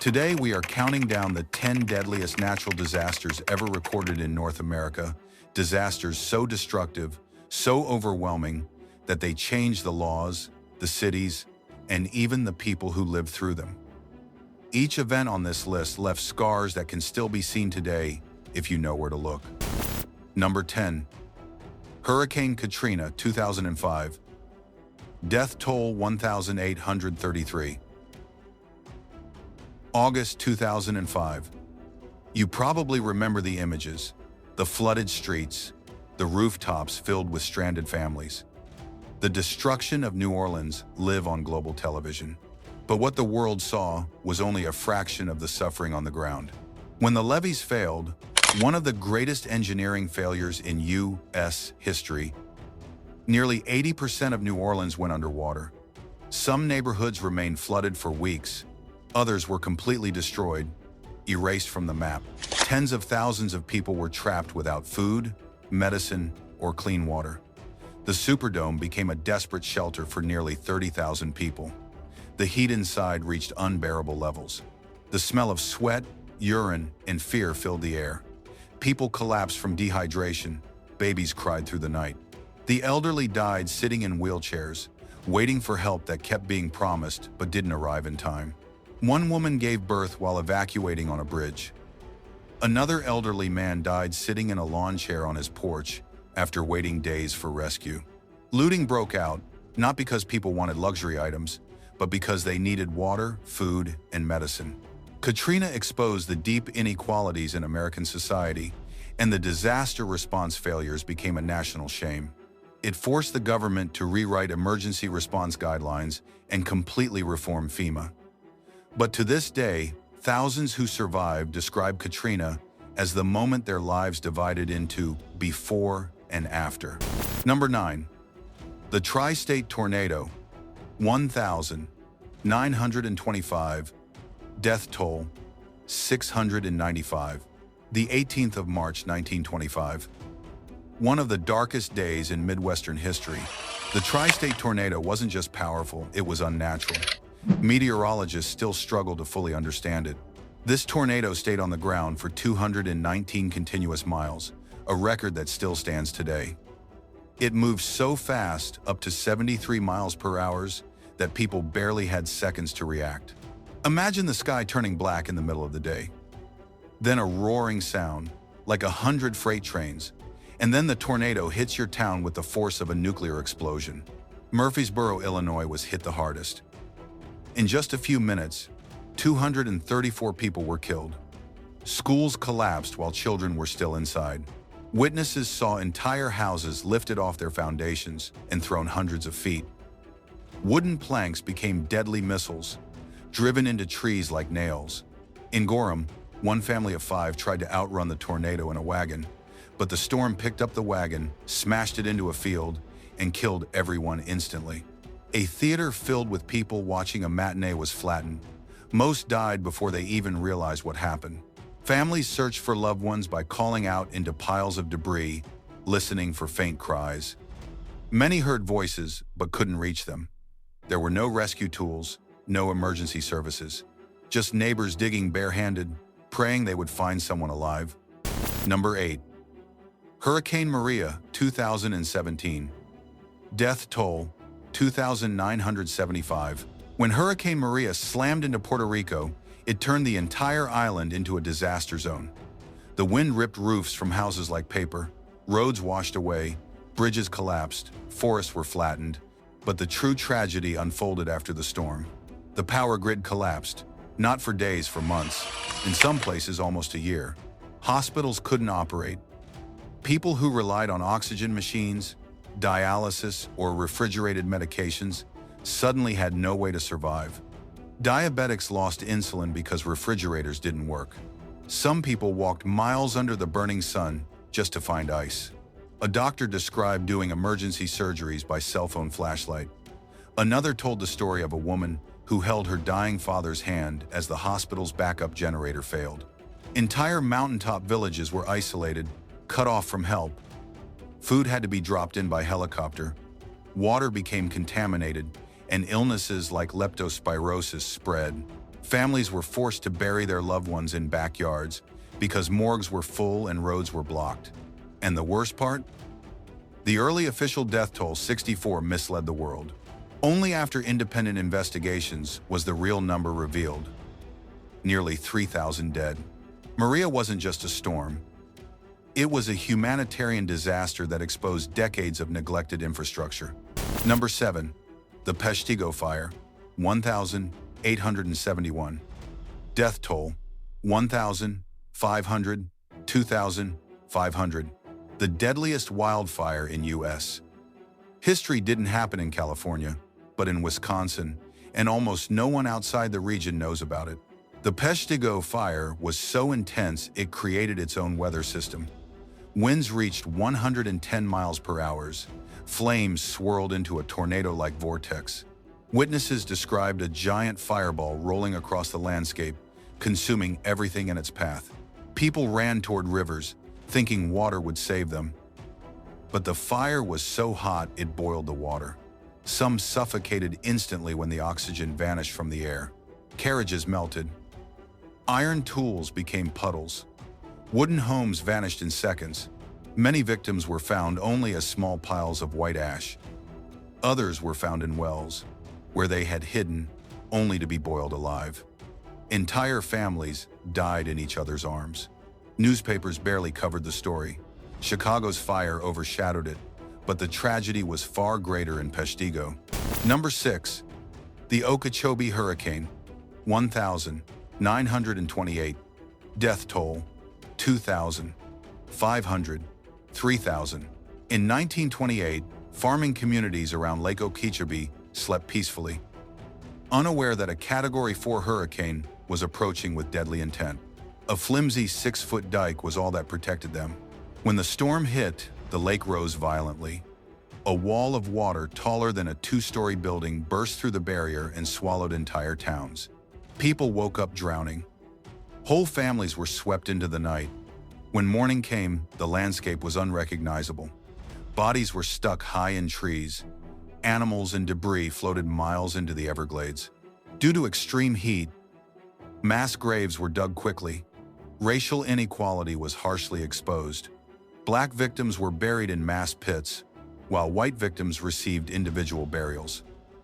Today, we are counting down the 10 deadliest natural disasters ever recorded in North America, disasters so destructive, so overwhelming, that they changed the laws, the cities, and even the people who lived through them. Each event on this list left scars that can still be seen today if you know where to look. Number 10. Hurricane Katrina, 2005. Death toll 1,833. August 2005. You probably remember the images, the flooded streets, the rooftops filled with stranded families. The destruction of New Orleans live on global television. But what the world saw was only a fraction of the suffering on the ground. When the levees failed, one of the greatest engineering failures in U.S. history, nearly 80% of New Orleans went underwater. Some neighborhoods remained flooded for weeks. Others were completely destroyed, erased from the map. Tens of thousands of people were trapped without food, medicine, or clean water. The Superdome became a desperate shelter for nearly 30,000 people. The heat inside reached unbearable levels. The smell of sweat, urine, and fear filled the air. People collapsed from dehydration. Babies cried through the night. The elderly died sitting in wheelchairs, waiting for help that kept being promised but didn't arrive in time. One woman gave birth while evacuating on a bridge. Another elderly man died sitting in a lawn chair on his porch after waiting days for rescue. Looting broke out, not because people wanted luxury items, but because they needed water, food, and medicine. Katrina exposed the deep inequalities in American society, and the disaster response failures became a national shame. It forced the government to rewrite emergency response guidelines and completely reform FEMA. But to this day, thousands who survived describe Katrina as the moment their lives divided into before and after. Number 9. The Tri-State Tornado, 1,925. Death toll, 695. The 18th of March, 1925. One of the darkest days in Midwestern history. The Tri-State Tornado wasn't just powerful, it was unnatural. Meteorologists still struggle to fully understand it. This tornado stayed on the ground for 219 continuous miles, a record that still stands today. It moved so fast, up to 73 miles per hour, that people barely had seconds to react. Imagine the sky turning black in the middle of the day. Then a roaring sound, like 100 freight trains, and then the tornado hits your town with the force of a nuclear explosion. Murfreesboro, Illinois was hit the hardest. In just a few minutes, 234 people were killed. Schools collapsed while children were still inside. Witnesses saw entire houses lifted off their foundations and thrown hundreds of feet. Wooden planks became deadly missiles, driven into trees like nails. In Gorham, one family of 5 tried to outrun the tornado in a wagon, but the storm picked up the wagon, smashed it into a field, and killed everyone instantly. A theater filled with people watching a matinee was flattened. Most died before they even realized what happened. Families searched for loved ones by calling out into piles of debris, listening for faint cries. Many heard voices but couldn't reach them. There were no rescue tools, no emergency services, just neighbors digging barehanded, praying they would find someone alive. Number 8. Hurricane Maria, 2017. Death toll, 2,975. When Hurricane Maria slammed into Puerto Rico, it turned the entire island into a disaster zone. The wind ripped roofs from houses like paper, roads washed away, bridges collapsed, forests were flattened. But the true tragedy unfolded after the storm. The power grid collapsed, not for days, for months, in some places almost a year. Hospitals couldn't operate. People who relied on oxygen machines, dialysis, or refrigerated medications suddenly had no way to survive. Diabetics lost insulin because refrigerators didn't work. Some people walked miles under the burning sun just to find ice. A doctor described doing emergency surgeries by cell phone flashlight. Another told the story of a woman who held her dying father's hand as the hospital's backup generator failed. Entire mountaintop villages were isolated, cut off from help. Food had to be dropped in by helicopter. Water became contaminated, and illnesses like leptospirosis spread. Families were forced to bury their loved ones in backyards because morgues were full and roads were blocked. And the worst part? The early official death toll, 64, misled the world. Only after independent investigations was the real number revealed. Nearly 3,000 dead. Maria wasn't just a storm. It was a humanitarian disaster that exposed decades of neglected infrastructure. Number 7. The Peshtigo Fire, 1,871. Death toll, 1,500, 2,500. The deadliest wildfire in U.S. History didn't happen in California, but in Wisconsin, and almost no one outside the region knows about it. The Peshtigo fire was so intense it created its own weather system. Winds reached 110 miles per hour. Flames swirled into a tornado-like vortex. Witnesses described a giant fireball rolling across the landscape, consuming everything in its path. People ran toward rivers, thinking water would save them. But the fire was so hot it boiled the water. Some suffocated instantly when the oxygen vanished from the air. Carriages melted. Iron tools became puddles. Wooden homes vanished in seconds. Many victims were found only as small piles of white ash. Others were found in wells, where they had hidden, only to be boiled alive. Entire families died in each other's arms. Newspapers barely covered the story. Chicago's fire overshadowed it, but the tragedy was far greater in Peshtigo. Number 6. The Okeechobee Hurricane, 1,928. Death toll, 2,000, 500, 3,000. In 1928, farming communities around Lake Okeechobee slept peacefully, unaware that a Category 4 hurricane was approaching with deadly intent. A flimsy 6-foot dike was all that protected them. When the storm hit, the lake rose violently. A wall of water taller than a 2-story building burst through the barrier and swallowed entire towns. People woke up drowning. Whole families were swept into the night. When morning came, the landscape was unrecognizable. Bodies were stuck high in trees. Animals and debris floated miles into the Everglades. Due to extreme heat, mass graves were dug quickly. Racial inequality was harshly exposed. Black victims were buried in mass pits, while white victims received individual burials.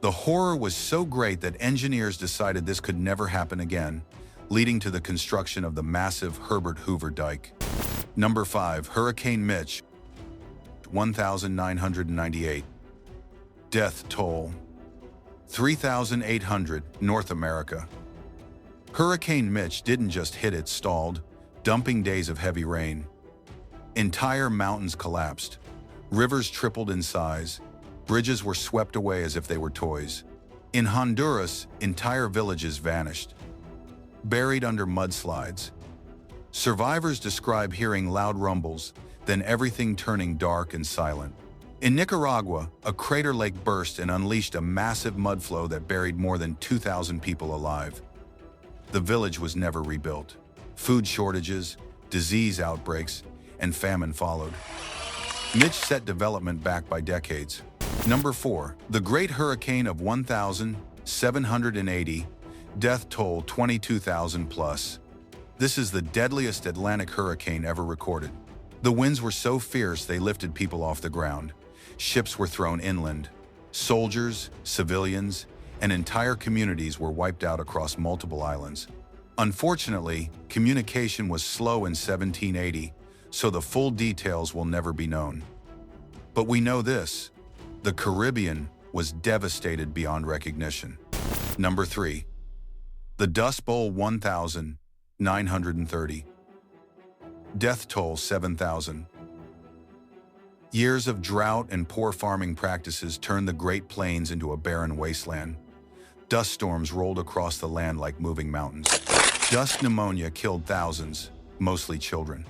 The horror was so great that engineers decided this could never happen again, leading to the construction of the massive Herbert Hoover Dike. Number 5. Hurricane Mitch, 1,998. Death toll, 3,800, North America. Hurricane Mitch didn't just hit, it stalled, dumping days of heavy rain. Entire mountains collapsed. Rivers tripled in size. Bridges were swept away as if they were toys. In Honduras, entire villages vanished, buried under mudslides. Survivors describe hearing loud rumbles, then everything turning dark and silent. In Nicaragua, a crater lake burst and unleashed a massive mudflow that buried more than 2,000 people alive. The village was never rebuilt. Food shortages, disease outbreaks, and famine followed. Mitch set development back by decades. Number 4. The Great Hurricane of 1,780. Death toll, 22,000 plus. This is the deadliest Atlantic hurricane ever recorded. The winds were so fierce they lifted people off the ground. Ships were thrown inland. Soldiers, civilians, and entire communities were wiped out across multiple islands. Unfortunately, communication was slow in 1780, so the full details will never be known. But we know this: the Caribbean was devastated beyond recognition. Number 3. The Dust Bowl, 1,930. Death toll, 7,000. Years of drought and poor farming practices turned the Great Plains into a barren wasteland. Dust storms rolled across the land like moving mountains. Dust pneumonia killed thousands, mostly children.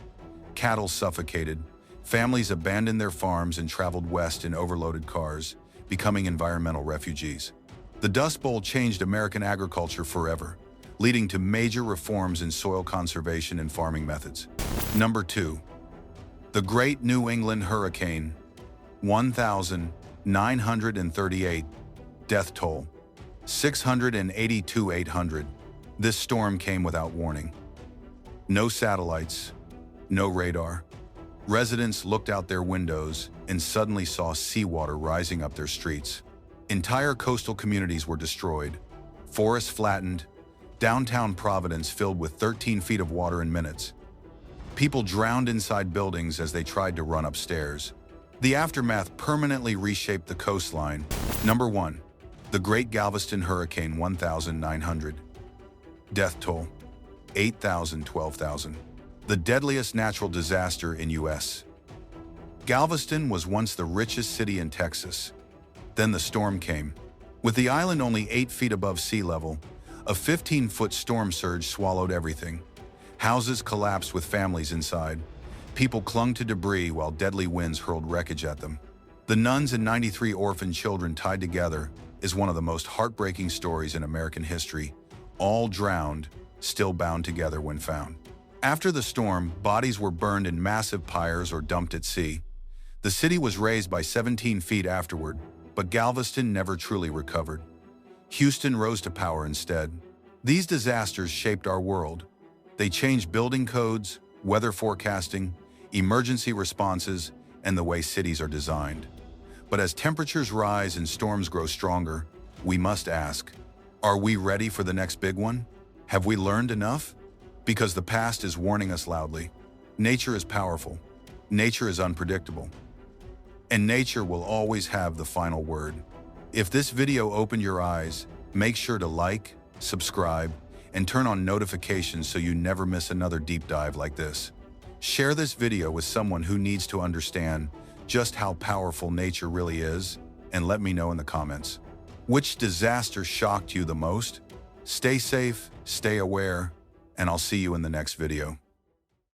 Cattle suffocated. Families abandoned their farms and traveled west in overloaded cars, becoming environmental refugees. The Dust Bowl changed American agriculture forever, leading to major reforms in soil conservation and farming methods. Number 2. The Great New England Hurricane, 1,938. Death toll, 682,800. This storm came without warning. No satellites, no radar. Residents looked out their windows and suddenly saw seawater rising up their streets. Entire coastal communities were destroyed, forests flattened, downtown Providence filled with 13 feet of water in minutes. People drowned inside buildings as they tried to run upstairs. The aftermath permanently reshaped the coastline. Number 1. The Great Galveston Hurricane 1900. Death toll, 8,000, 12,000. The deadliest natural disaster in U.S. Galveston was once the richest city in Texas. Then the storm came. With the island only 8 feet above sea level, a 15-foot storm surge swallowed everything. Houses collapsed with families inside. People clung to debris while deadly winds hurled wreckage at them. The nuns and 93 orphan children tied together is one of the most heartbreaking stories in American history. All drowned, still bound together when found. After the storm, bodies were burned in massive pyres or dumped at sea. The city was raised by 17 feet afterward, but Galveston never truly recovered. Houston rose to power instead. These disasters shaped our world. They changed building codes, weather forecasting, emergency responses, and the way cities are designed. But as temperatures rise and storms grow stronger, we must ask, are we ready for the next big one? Have we learned enough? Because the past is warning us loudly. Nature is powerful. Nature is unpredictable. And nature will always have the final word. If this video opened your eyes, make sure to like, subscribe, and turn on notifications so you never miss another deep dive like this. Share this video with someone who needs to understand just how powerful nature really is, and let me know in the comments. Which disaster shocked you the most? Stay safe, stay aware, and I'll see you in the next video.